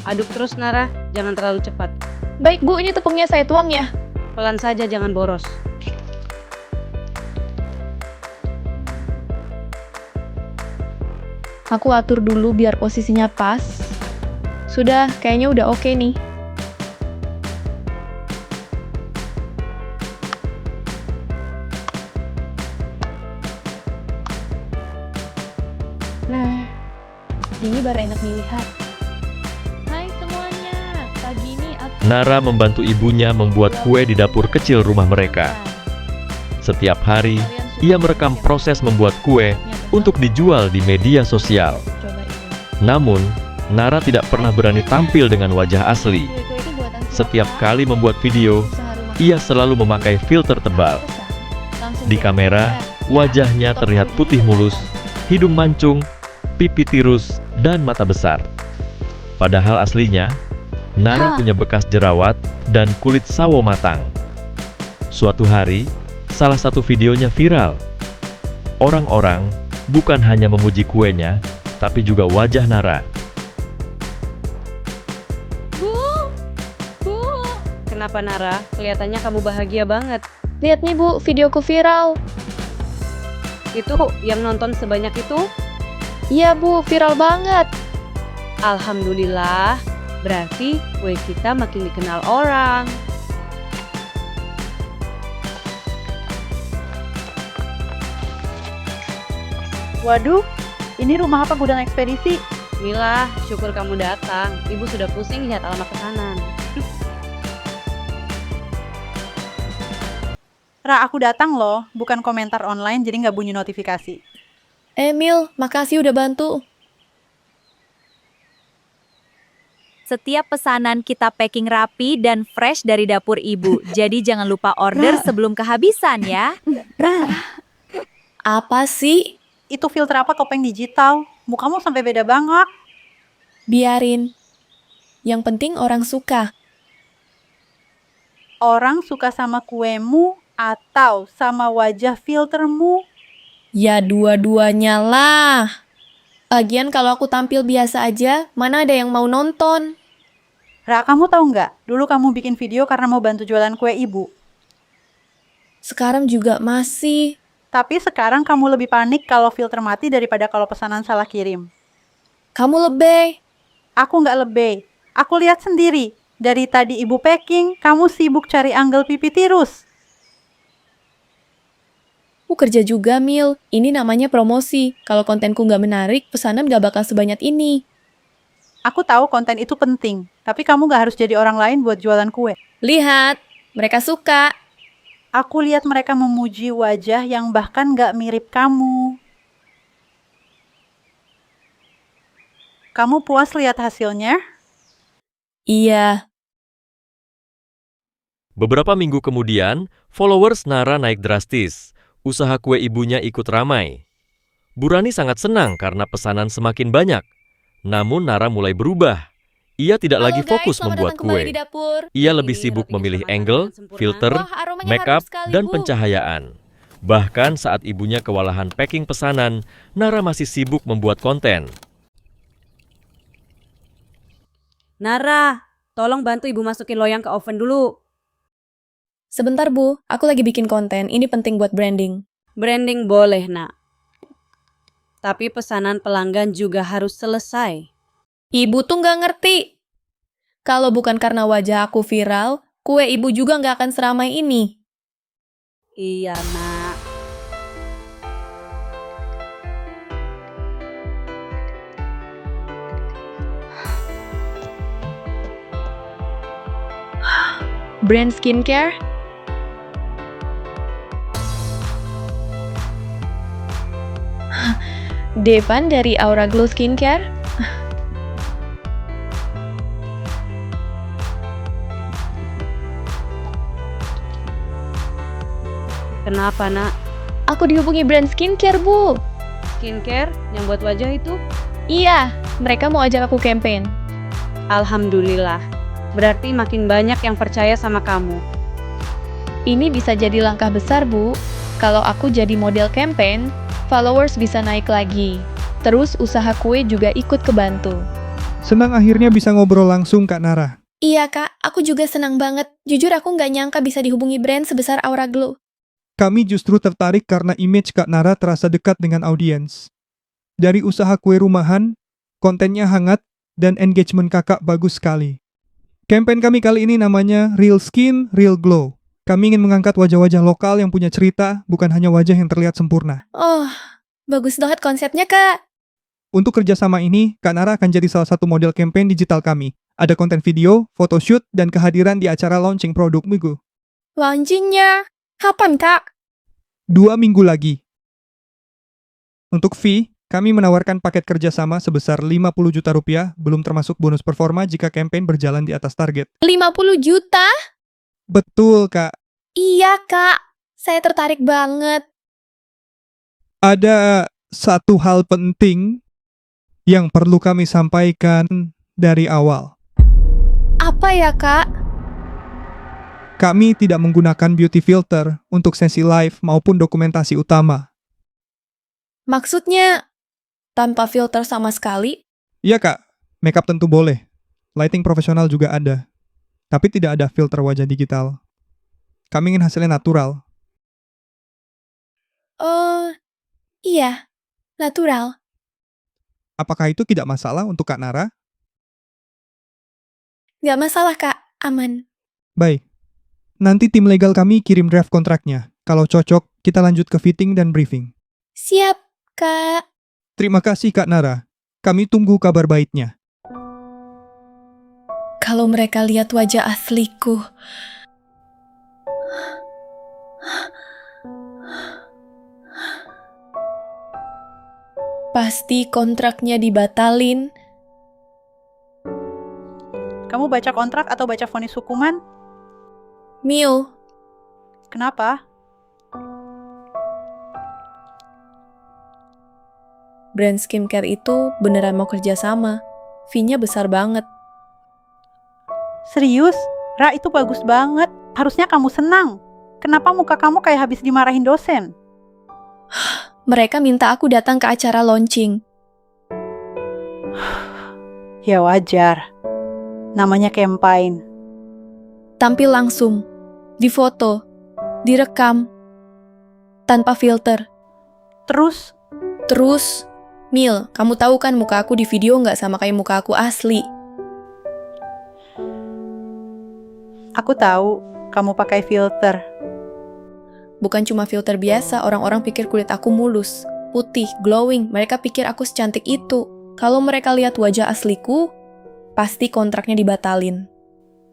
Aduk terus Nara, jangan terlalu cepat. Baik Bu, ini tepungnya saya tuang ya. Pelan saja, jangan boros. Aku atur dulu biar posisinya pas. Sudah, kayaknya udah oke nih. Nah, ini baru enak dilihat. Hai semuanya, pagi ini aku... Nara membantu ibunya membuat kue di dapur kecil rumah mereka. Setiap hari, ia merekam proses membuat kue untuk dijual di media sosial. Namun, Nara tidak pernah berani tampil dengan wajah asli. Setiap kali membuat video, ia selalu memakai filter tebal. Di kamera, wajahnya terlihat putih mulus, hidung mancung, pipi tirus, dan mata besar. Padahal aslinya, Nara punya bekas jerawat dan kulit sawo matang. Suatu hari, salah satu videonya viral. Orang-orang bukan hanya memuji kuenya, tapi juga wajah Nara. Bu, Kenapa Nara? Kelihatannya kamu bahagia banget. lihat nih Bu, videoku viral. Itu yang nonton sebanyak itu? Iya Bu, viral banget. Alhamdulillah, berarti kue kita makin dikenal orang. Waduh, ini rumah apa gudang ekspedisi? Mila, syukur kamu datang. Ibu sudah pusing lihat alamat pesanan. Ra, aku datang loh, bukan komentar online jadi nggak bunyi notifikasi. Emil, makasih udah bantu. Setiap pesanan kita packing rapi dan fresh dari dapur ibu. Jadi jangan lupa order sebelum kehabisan ya. Apa sih? Itu filter apa topeng digital? Mukamu sampai beda banget. Biarin. Yang penting orang suka. Orang suka sama kuemu atau sama wajah filtermu? Ya dua-duanya lah. Lagian kalau aku tampil biasa aja, mana ada yang mau nonton? Ra, kamu tahu nggak? Dulu kamu bikin video karena mau bantu jualan kue ibu. Sekarang juga masih. Tapi sekarang kamu lebih panik kalau filter mati daripada kalau pesanan salah kirim. Kamu lebih. Aku nggak lebih. Aku lihat sendiri. Dari tadi ibu packing, kamu sibuk cari angle pipi tirus. Aku kerja juga, Mil. Ini namanya promosi. Kalau kontenku nggak menarik, pesanan nggak bakal sebanyak ini. Aku tahu konten itu penting, tapi kamu nggak harus jadi orang lain buat jualan kue. Lihat, mereka suka. Aku lihat mereka memuji wajah yang bahkan nggak mirip kamu. Kamu puas lihat hasilnya? Iya. Beberapa minggu kemudian, followers Nara naik drastis. Usaha kue ibunya ikut ramai. Bu Rani sangat senang karena pesanan semakin banyak. Namun Nara mulai berubah. Ia tidak lagi fokus membuat kue. Ia lebih sibuk memilih angle, filter, makeup, dan pencahayaan. Bahkan saat ibunya kewalahan packing pesanan, Nara masih sibuk membuat konten. Nara, tolong bantu ibu masukin loyang ke oven dulu. Sebentar, Bu. Aku lagi bikin konten. Ini penting buat branding. Branding boleh, nak. Tapi pesanan pelanggan juga harus selesai. Ibu tuh nggak ngerti. Kalau bukan karena wajah aku viral, kue ibu juga nggak akan seramai ini. Iya, nak. Brand skincare? Devan dari Aura Glow Skincare? Kenapa, nak? Aku dihubungi brand skincare, Bu. Skincare yang buat wajah itu? Iya, mereka mau ajak aku campaign. Alhamdulillah. Berarti makin banyak yang percaya sama kamu. Ini bisa jadi langkah besar, Bu. Kalau aku jadi model campaign, followers bisa naik lagi. Terus usaha kue juga ikut kebantu. Senang akhirnya bisa ngobrol langsung, Kak Nara. Iya kak, aku juga senang banget. Jujur aku nggak nyangka bisa dihubungi brand sebesar Aura Glow. Kami justru tertarik karena image Kak Nara terasa dekat dengan audiens. Dari usaha kue rumahan, kontennya hangat, dan engagement kakak bagus sekali. Campaign kami kali ini namanya Real Skin, Real Glow. Kami ingin mengangkat wajah-wajah lokal yang punya cerita, bukan hanya wajah yang terlihat sempurna. Oh, bagus banget konsepnya kak. Untuk kerjasama ini, Kak Nara akan jadi salah satu model campaign digital kami. Ada konten video, photoshoot, dan kehadiran di acara launching produk Minggu. Launchingnya kapan kak? 2 minggu lagi. Untuk fee, kami menawarkan paket kerjasama sebesar 50 juta rupiah, belum termasuk bonus performa jika campaign berjalan di atas target. 50 juta? Betul, Kak. Iya kak, saya tertarik banget. Ada satu hal penting yang perlu kami sampaikan dari awal. Apa ya kak? Kami tidak menggunakan beauty filter untuk sesi live maupun dokumentasi utama. Maksudnya tanpa filter sama sekali? Iya, Kak. Makeup tentu boleh. Lighting profesional juga ada. Tapi tidak ada filter wajah digital. Kami ingin hasilnya natural. Oh, iya, natural. Apakah itu tidak masalah untuk Kak Nara? Nggak masalah kak, aman. Baik. Nanti tim legal kami kirim draft kontraknya. Kalau cocok, kita lanjut ke fitting dan briefing. Siap kak. Terima kasih, Kak Nara. Kami tunggu kabar baiknya. Kalau mereka lihat wajah asliku. Pasti kontraknya dibatalin. Kamu baca kontrak atau baca vonis hukuman? Mil, Kenapa? brand skincare itu beneran mau kerja sama. Fee-nya besar banget. Serius? Ra, itu bagus banget. Harusnya kamu senang. Kenapa muka kamu kayak habis dimarahin dosen? Mereka minta aku datang ke acara launching. Ya wajar. Namanya campaign. Tampil langsung, difoto, direkam, tanpa filter. Terus, Mil, kamu tahu kan muka aku di video nggak sama kayak muka aku asli. aku tahu kamu pakai filter. Bukan cuma filter biasa, orang-orang pikir kulit aku mulus, putih, glowing. Mereka pikir aku secantik itu. Kalau mereka lihat wajah asliku, pasti kontraknya dibatalin.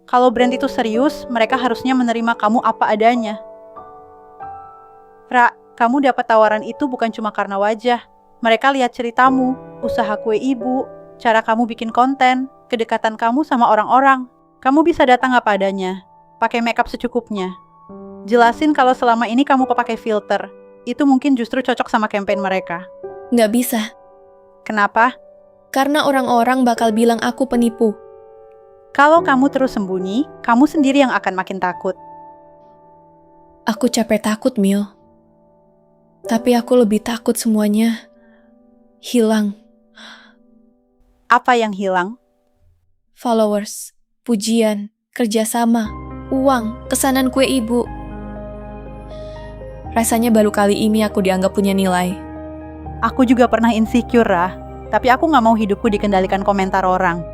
Kalau brand itu serius, mereka harusnya menerima kamu apa adanya. Ra, kamu dapat tawaran itu bukan cuma karena wajah. Mereka lihat ceritamu, usaha kue ibu, cara kamu bikin konten, kedekatan kamu sama orang-orang. Kamu bisa datang apa adanya, pakai makeup secukupnya. Jelasin kalau selama ini kamu pakai filter. Itu mungkin justru cocok sama campaign mereka. Nggak bisa, Kenapa? karena orang-orang bakal bilang aku penipu. Kalau kamu terus sembunyi, kamu sendiri yang akan makin takut. Aku capek takut, Mil. Tapi aku lebih takut semuanya hilang. Apa yang hilang? Followers, pujian, kerjasama, uang, kesanan kue ibu. Rasanya baru kali ini aku dianggap punya nilai. Aku juga pernah insecure, Rah. Tapi aku gak mau hidupku dikendalikan komentar orang.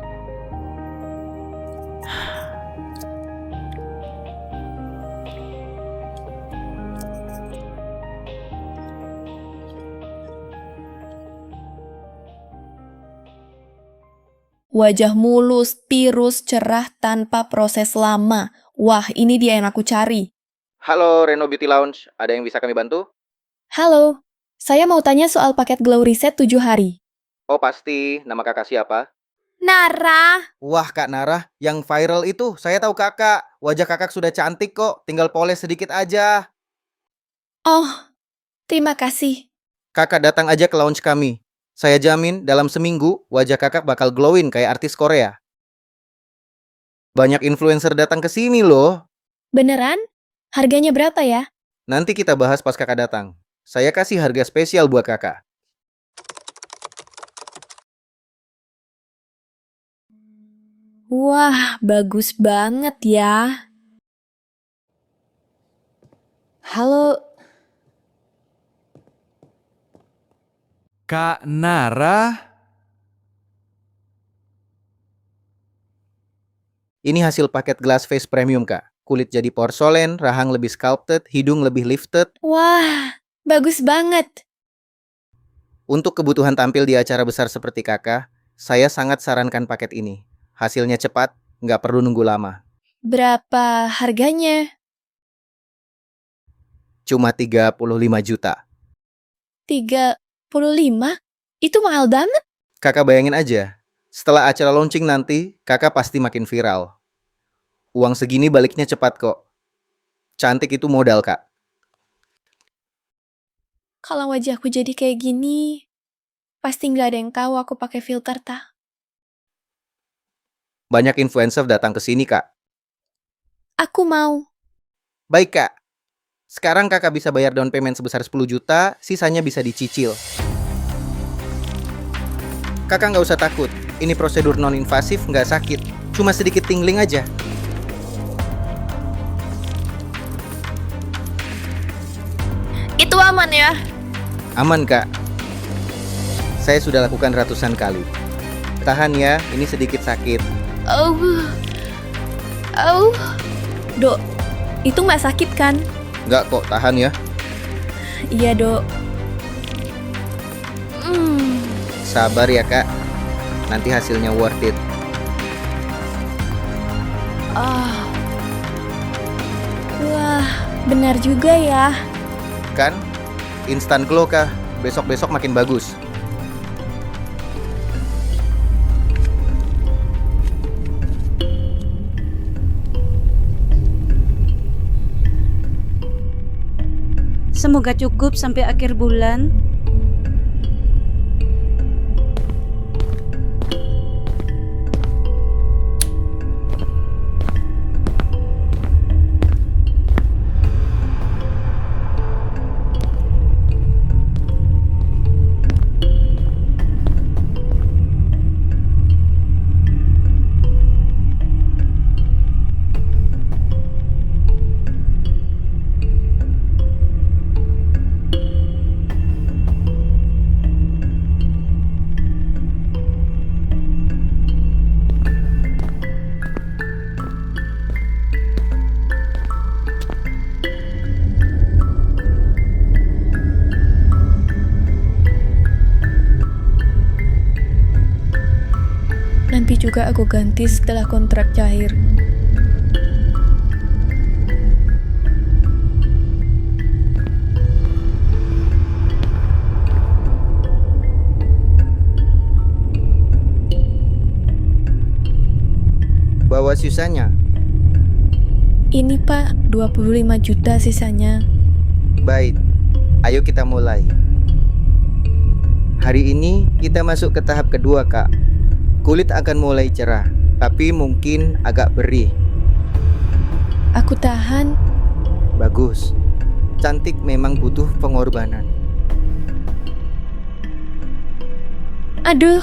Wajah mulus, tirus, cerah tanpa proses lama. Wah, ini dia yang aku cari. Halo Reno Beauty Lounge, ada yang bisa kami bantu? Halo, saya mau tanya soal paket Glow Reset 7 hari. Oh pasti, nama kakak siapa? Nara! Wah Kak Nara, yang viral itu saya tahu kakak. Wajah kakak sudah cantik kok, tinggal poles sedikit aja. Oh, terima kasih. Kakak datang aja ke lounge kami. Saya jamin dalam seminggu wajah kakak bakal glowing kayak artis Korea. Banyak influencer datang ke sini loh. Beneran? Harganya berapa ya? Nanti kita bahas pas kakak datang. Saya kasih harga spesial buat kakak. Wah, bagus banget ya. Halo, Kak Nara, Ini hasil paket glass face premium, Kak. Kulit jadi porsolen, rahang lebih sculpted, hidung lebih lifted. wah, bagus banget. Untuk kebutuhan tampil di acara besar seperti Kakak, saya sangat sarankan paket ini. Hasilnya cepat, nggak perlu nunggu lama. Berapa harganya? Cuma 35 juta. 35? Itu mahal banget. Kakak bayangin aja, setelah acara launching nanti, Kakak pasti makin viral. Uang segini baliknya cepat kok. Cantik itu modal, Kak. Kalau wajahku jadi kayak gini, pasti nggak ada yang tahu aku pakai filter, ta. Banyak influencer datang ke sini, Kak. Aku mau. Baik, Kak. Sekarang Kakak bisa bayar down payment sebesar 10 juta, sisanya bisa dicicil. Kakak nggak usah takut. Ini prosedur non-invasif, nggak sakit. Cuma sedikit tingling aja. Itu aman ya? Aman, Kak. Saya sudah lakukan ratusan kali. Tahan ya, ini sedikit sakit. Oh, oh, Dok, itu nggak sakit kan? Nggak kok, tahan ya. Iya, Dok. Sabar ya, Kak. Nanti hasilnya worth it. Ah, wah, benar juga ya. Kan? Instant glow, Kak. Besok-besok makin bagus. Semoga cukup sampai akhir bulan. Nanti juga aku ganti setelah kontrak cair. Bawa sisanya. Ini Pak, 25 juta sisanya. Baik, ayo kita mulai. Hari ini kita masuk ke tahap kedua, Kak. Kulit akan mulai cerah, tapi mungkin agak perih. Aku tahan. Bagus. Cantik memang butuh pengorbanan. Aduh,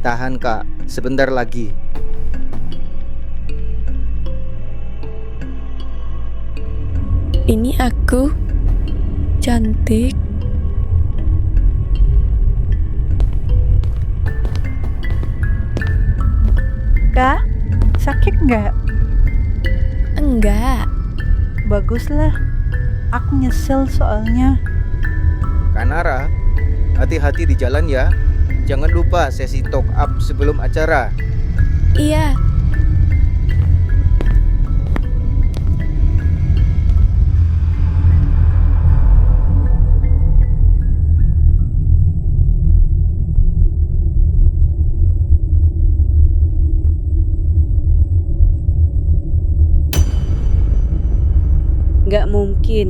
Tahan, Kak. Sebentar lagi. ini aku cantik. Kak, sakit nggak? Enggak. Baguslah. Aku nyesel soalnya. Kanara, hati-hati di jalan ya. Jangan lupa sesi talk up sebelum acara. Iya. Nggak mungkin.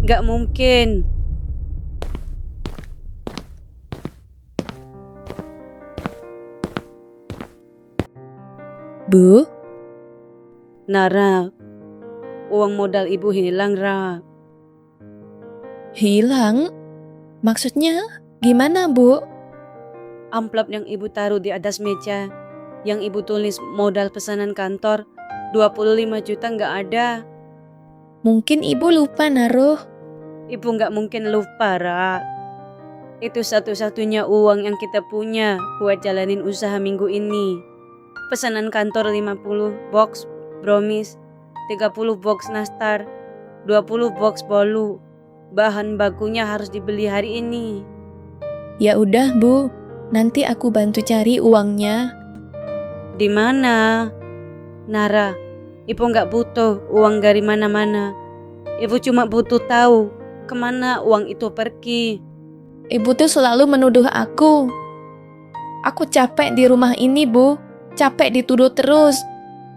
Nggak mungkin. Bu, Nara, uang modal ibu hilang, Ra. hilang? Maksudnya gimana, Bu? Amplop yang ibu taruh di atas meja, Yang ibu tulis modal pesanan kantor 25 juta nggak ada. Mungkin ibu lupa naruh. Ibu nggak mungkin lupa, Ra. Itu satu-satunya uang yang kita punya buat jalanin usaha minggu ini. Pesanan kantor 50 box bromis, 30 box nastar, 20 box bolu. Bahan bakunya harus dibeli hari ini. Ya udah, Bu. Nanti aku bantu cari uangnya. Di mana? Nara, ibu nggak butuh uang dari mana-mana. Ibu cuma butuh tahu kemana uang itu pergi. Ibu tuh selalu menuduh aku. Aku capek di rumah ini, Bu. Capek dituduh terus.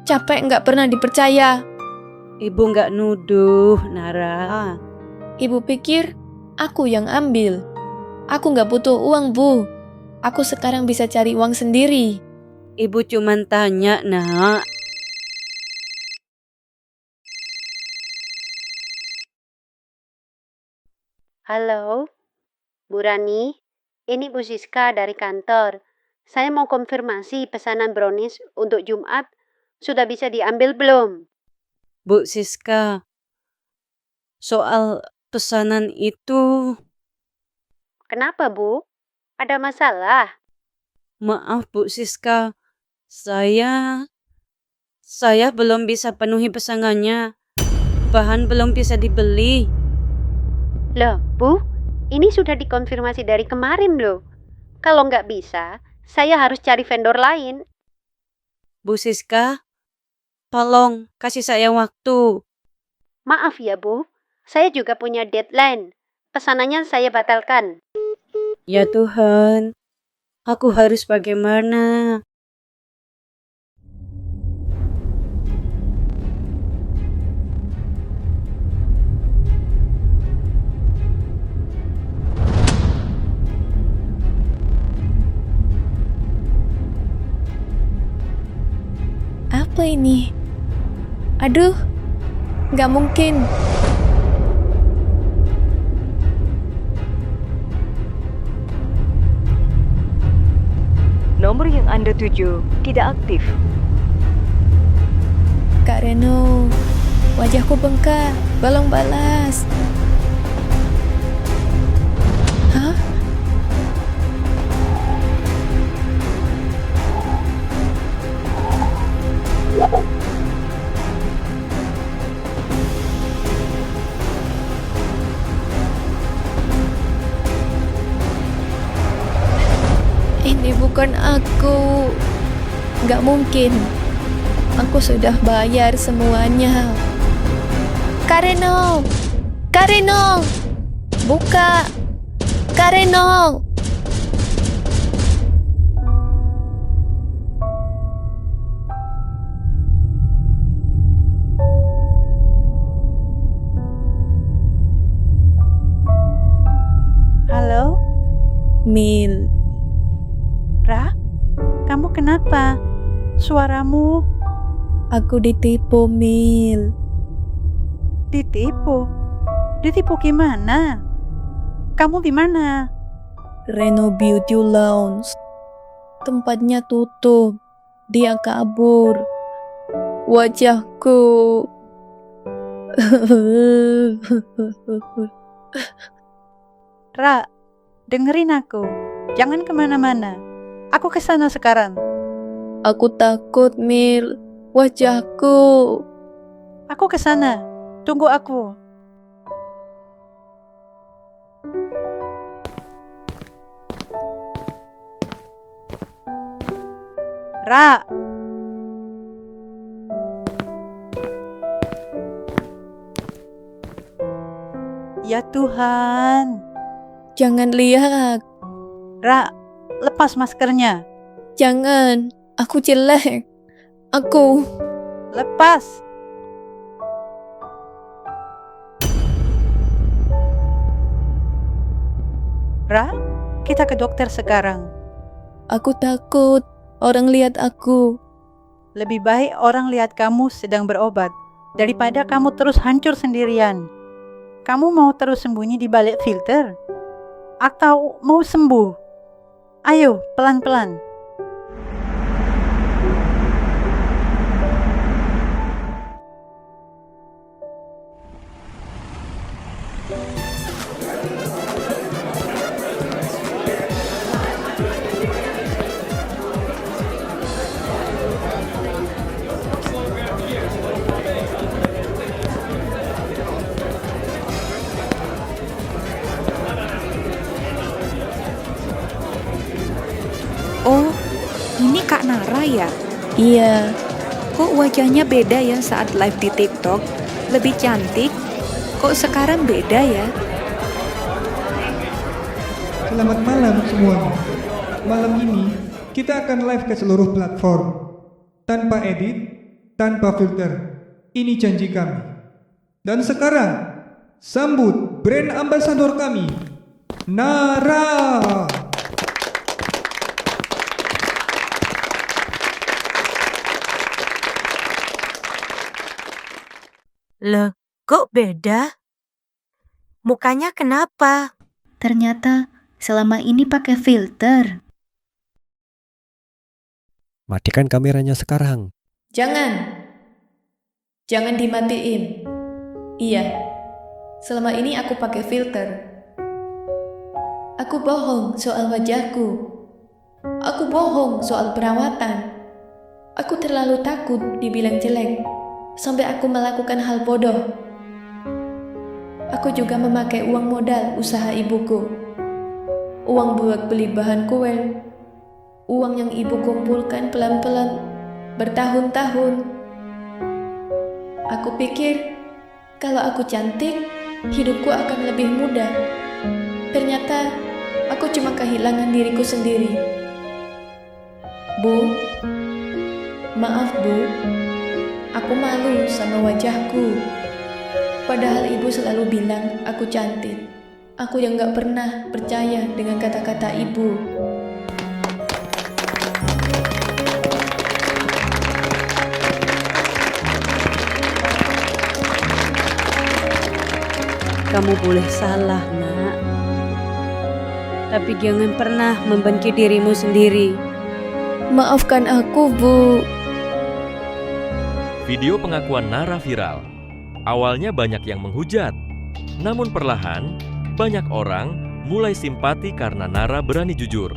Capek nggak pernah dipercaya. Ibu nggak nuduh, Nara. Ibu pikir aku yang ambil. Aku nggak butuh uang, Bu. Aku sekarang bisa cari uang sendiri. Ibu cuma tanya, Nak. Halo, Bu Rani. Ini Bu Siska dari kantor. Saya mau konfirmasi pesanan brownies untuk Jumat sudah bisa diambil belum? Bu Siska, soal pesanan itu, Kenapa, Bu? Ada masalah? maaf Bu Siska, saya belum bisa penuhi pesanannya. Bahan belum bisa dibeli. Loh, Bu, ini sudah dikonfirmasi dari kemarin loh. Kalau nggak bisa, saya harus cari vendor lain. Bu Siska, tolong kasih saya waktu. Maaf ya, Bu. Saya juga punya deadline. Pesanannya saya batalkan. Ya Tuhan, aku harus bagaimana? Apa ini? Aduh, nggak mungkin. Nomor yang Anda tuju tidak aktif. Kak Reno, wajahku bengkak, belum balas. Hah? Ini bukan aku. Nggak mungkin. Aku sudah bayar semuanya. Kak Reno! Kak Reno! Buka! Kak Reno! Halo, Mil, Ra? Kamu kenapa? Suaramu aku ditipu, Mil. ditipu. Ditipu gimana? Kamu di mana? Reno Beauty Lounge. Tempatnya tutup. Dia kabur. Wajahku. Ra, dengerin aku. Jangan kemana-mana. Aku kesana sekarang. Aku takut, Mil. Wajahku. Aku kesana. Tunggu aku. Ra. Ya Tuhan. Jangan lihat. Ra, lepas maskernya. Jangan. Aku jelek. Aku. Lepas. Ra, kita ke dokter sekarang. Aku takut. Orang lihat aku. Lebih baik orang lihat kamu sedang berobat daripada kamu terus hancur sendirian. Kamu mau terus sembunyi di balik filter? Atau mau sembuh? Ayo, pelan-pelan. Ini Kak Nara ya? Iya, Kok wajahnya beda ya saat live di TikTok? Lebih cantik? Kok sekarang beda ya? Selamat malam semuanya. Malam ini kita akan live ke seluruh platform. Tanpa edit, tanpa filter. Ini janji kami. Dan sekarang, sambut brand ambassador kami, Nara. Loh, kok beda? Mukanya kenapa? Ternyata selama ini pakai filter. Matikan kameranya sekarang. jangan. Jangan dimatiin. Iya, selama ini aku pakai filter. Aku bohong soal wajahku. Aku bohong soal perawatan. Aku terlalu takut dibilang jelek, sampai aku melakukan hal bodoh. Aku juga memakai uang modal usaha ibuku. Uang buat beli bahan kue. Uang yang ibu kumpulkan pelan-pelan bertahun-tahun. Aku pikir kalau aku cantik, hidupku akan lebih mudah. Ternyata aku cuma kehilangan diriku sendiri. Bu, maaf Bu, aku malu sama wajahku. Padahal ibu selalu bilang aku cantik. Aku yang gak pernah percaya dengan kata-kata ibu. Kamu boleh salah, Nak. Tapi jangan pernah membenci dirimu sendiri. Maafkan aku, Bu. Video pengakuan Nara viral. Awalnya banyak yang menghujat, namun perlahan banyak orang mulai simpati karena Nara berani jujur.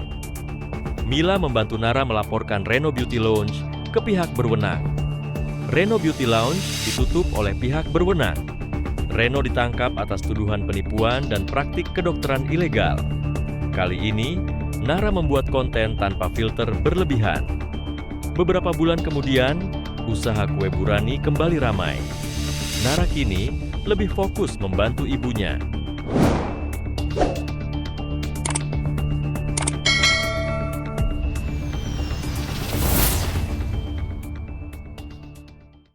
Mila membantu Nara melaporkan Reno Beauty Lounge ke pihak berwenang. Reno Beauty Lounge ditutup oleh pihak berwenang. Reno ditangkap atas tuduhan penipuan dan praktik kedokteran ilegal. Kali ini, Nara membuat konten tanpa filter berlebihan. Beberapa bulan kemudian, usaha kue Burani kembali ramai. Nara kini lebih fokus membantu ibunya.